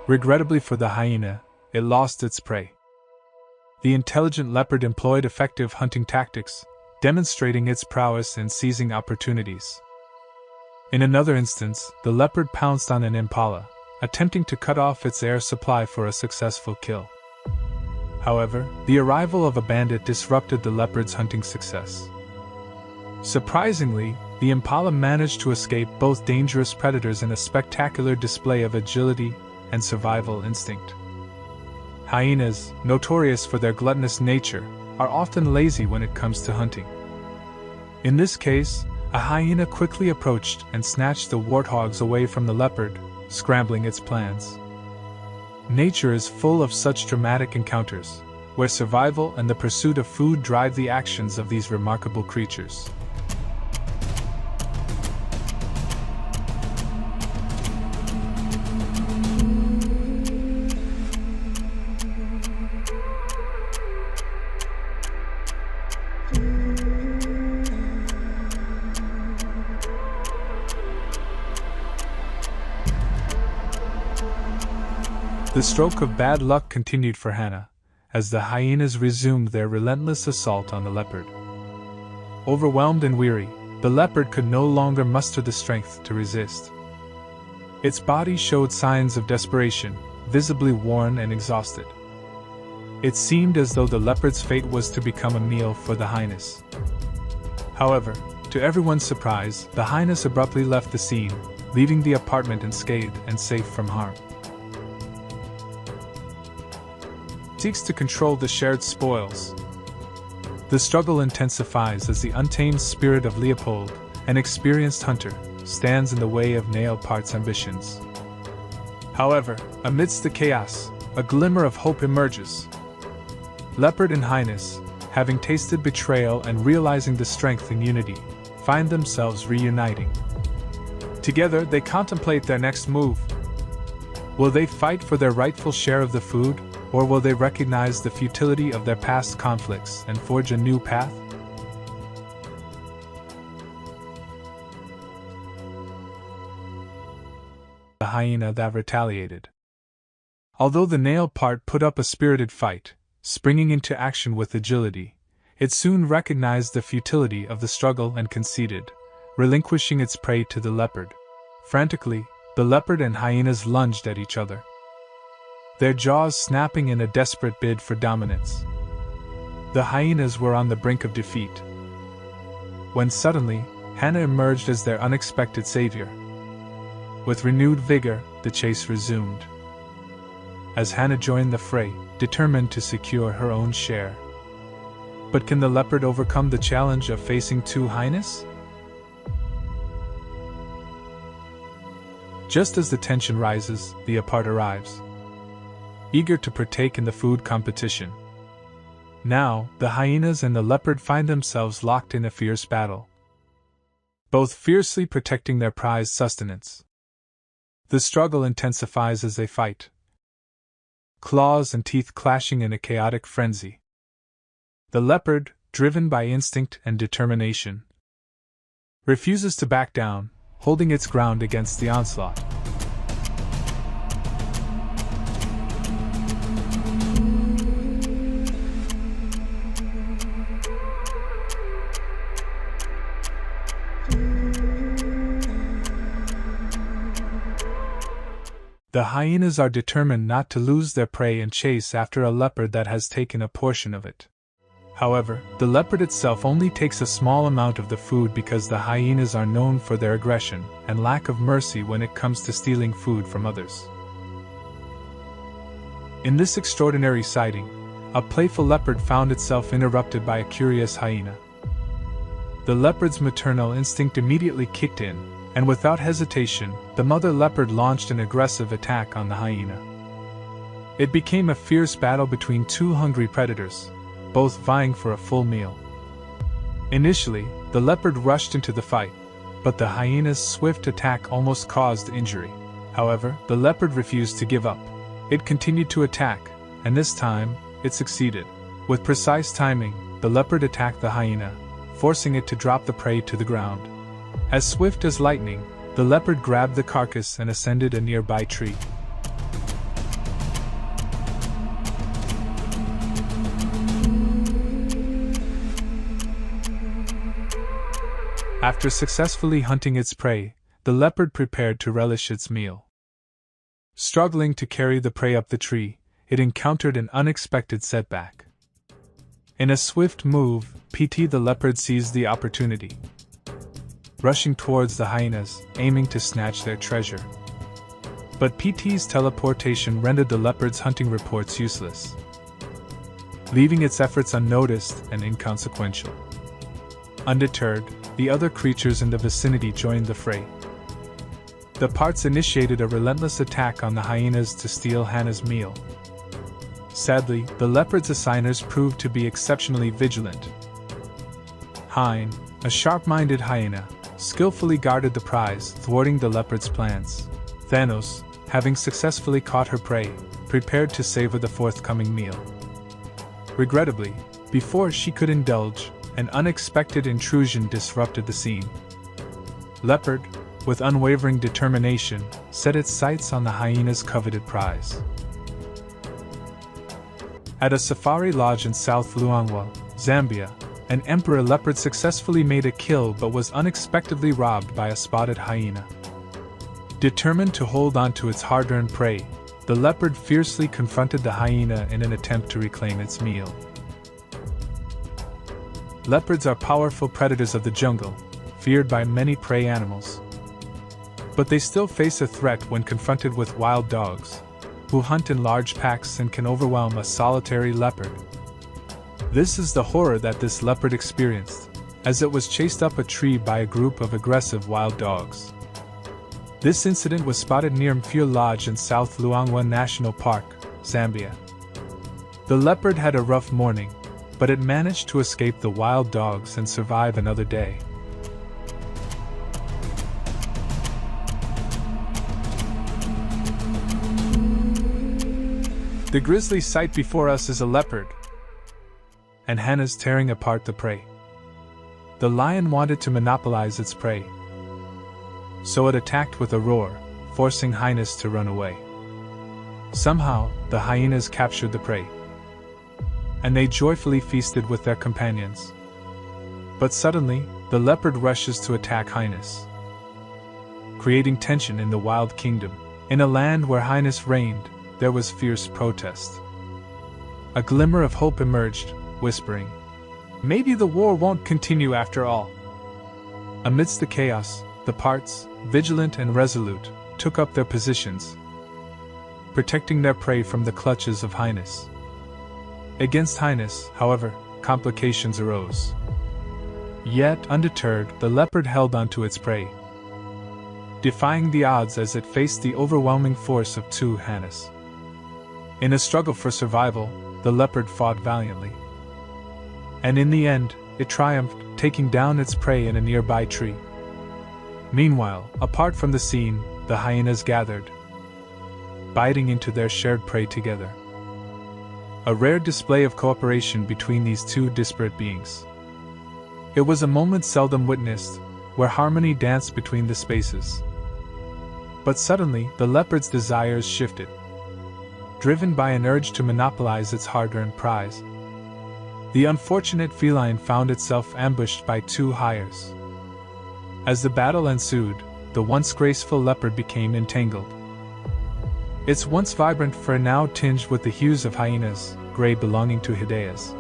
Regrettably for the hyena, it lost its prey. The intelligent leopard employed effective hunting tactics, demonstrating its prowess in seizing opportunities. In another instance, the leopard pounced on an impala, attempting to cut off its air supply for a successful kill. However, the arrival of a bandit disrupted the leopard's hunting success. Surprisingly, the impala managed to escape both dangerous predators in a spectacular display of agility and survival instinct. Hyenas, notorious for their gluttonous nature, are often lazy when it comes to hunting. In this case, a hyena quickly approached and snatched the warthogs away from the leopard, scrambling its plans. Nature is full of such dramatic encounters, where survival and the pursuit of food drive the actions of these remarkable creatures. The stroke of bad luck continued for Hyena, as the hyenas resumed their relentless assault on the leopard. Overwhelmed and weary, the leopard could no longer muster the strength to resist. Its body showed signs of desperation, visibly worn and exhausted. It seemed as though the leopard's fate was to become a meal for the hyenas. However, to everyone's surprise, the hyenas abruptly left the scene, leaving the apartment unscathed and safe from harm. Seeks to control the shared spoils. The struggle intensifies as the untamed spirit of Leopard, an experienced hunter, stands in the way of Leopard's ambitions. However, amidst the chaos, a glimmer of hope emerges. Leopard and hyenas, having tasted betrayal and realizing the strength in unity, find themselves reuniting. Together, they contemplate their next move. Will they fight for their rightful share of the food? Or will they recognize the futility of their past conflicts and forge a new path? The hyena that retaliated. Although the Leopard put up a spirited fight, springing into action with agility, it soon recognized the futility of the struggle and conceded, relinquishing its prey to the leopard. Frantically, the leopard and hyenas lunged at each other, their jaws snapping in a desperate bid for dominance. The hyenas were on the brink of defeat, when suddenly, Hyena emerged as their unexpected savior. With renewed vigor, the chase resumed, as Hyena joined the fray, determined to secure her own share. But can the leopard overcome the challenge of facing two hyenas? Just as the tension rises, the Leopard arrives, eager to partake in the food competition. Now, the hyenas and the leopard find themselves locked in a fierce battle, both fiercely protecting their prized sustenance. The struggle intensifies as they fight, claws and teeth clashing in a chaotic frenzy. The leopard, driven by instinct and determination, refuses to back down, holding its ground against the onslaught. The hyenas are determined not to lose their prey and chase after a leopard that has taken a portion of it. However, the leopard itself only takes a small amount of the food because the hyenas are known for their aggression and lack of mercy when it comes to stealing food from others. In this extraordinary sighting, a playful leopard found itself interrupted by a curious hyena. The leopard's maternal instinct immediately kicked in, and without hesitation, the mother leopard launched an aggressive attack on the hyena. It became a fierce battle between two hungry predators, both vying for a full meal. Initially, the leopard rushed into the fight, but the hyena's swift attack almost caused injury. However, the leopard refused to give up. It continued to attack, and this time, it succeeded. With precise timing, the leopard attacked the hyena, forcing it to drop the prey to the ground. As swift as lightning, the leopard grabbed the carcass and ascended a nearby tree. After successfully hunting its prey, the leopard prepared to relish its meal. Struggling to carry the prey up the tree, it encountered an unexpected setback. In a swift move, PT the leopard seized the opportunity, rushing towards the hyenas, aiming to snatch their treasure. But PT's teleportation rendered the leopard's hunting reports useless, leaving its efforts unnoticed and inconsequential. Undeterred, the other creatures in the vicinity joined the fray. The parts initiated a relentless attack on the hyenas to steal Hannah's meal. Sadly, the leopard's assigners proved to be exceptionally vigilant. Hyena, a sharp-minded hyena, skillfully guarded the prize, thwarting the leopard's plans. Thanos, having successfully caught her prey, prepared to savor the forthcoming meal. Regrettably, before she could indulge, an unexpected intrusion disrupted the scene. Leopard, with unwavering determination, set its sights on the hyena's coveted prize. At a safari lodge in South Luangwa, Zambia, an emperor leopard successfully made a kill but was unexpectedly robbed by a spotted hyena. Determined to hold on to its hard-earned prey, the leopard fiercely confronted the hyena in an attempt to reclaim its meal. Leopards are powerful predators of the jungle, feared by many prey animals. But they still face a threat when confronted with wild dogs, who hunt in large packs and can overwhelm a solitary leopard. This is the horror that this leopard experienced, as it was chased up a tree by a group of aggressive wild dogs. This incident was spotted near Mfure Lodge in South Luangwa National Park, Zambia. The leopard had a rough morning, but it managed to escape the wild dogs and survive another day. The grisly sight before us is a leopard, and Hannah's tearing apart the prey. The lion wanted to monopolize its prey, so it attacked with a roar, forcing hyenas to run away. Somehow, the hyenas captured the prey, and they joyfully feasted with their companions. But suddenly, the leopard rushes to attack hyenas, creating tension in the wild kingdom. In a land where hyenas reigned, there was fierce protest. A glimmer of hope emerged, whispering, "Maybe the war won't continue after all." Amidst the chaos, the parts, vigilant and resolute, took up their positions, protecting their prey from the clutches of hyenas. Against hyenas, however, complications arose. Yet, undeterred, the leopard held onto its prey, defying the odds as it faced the overwhelming force of two hyenas. In a struggle for survival, the leopard fought valiantly, and in the end, it triumphed, taking down its prey in a nearby tree. Meanwhile, apart from the scene, the hyenas gathered, biting into their shared prey together. A rare display of cooperation between these two disparate beings. It was a moment seldom witnessed, where harmony danced between the spaces. But suddenly, the leopard's desires shifted. Driven by an urge to monopolize its hard-earned prize, the unfortunate feline found itself ambushed by two hyenas. As the battle ensued, the once graceful leopard became entangled. Its once vibrant fur now tinged with the hues of hyenas, gray belonging to Hideas.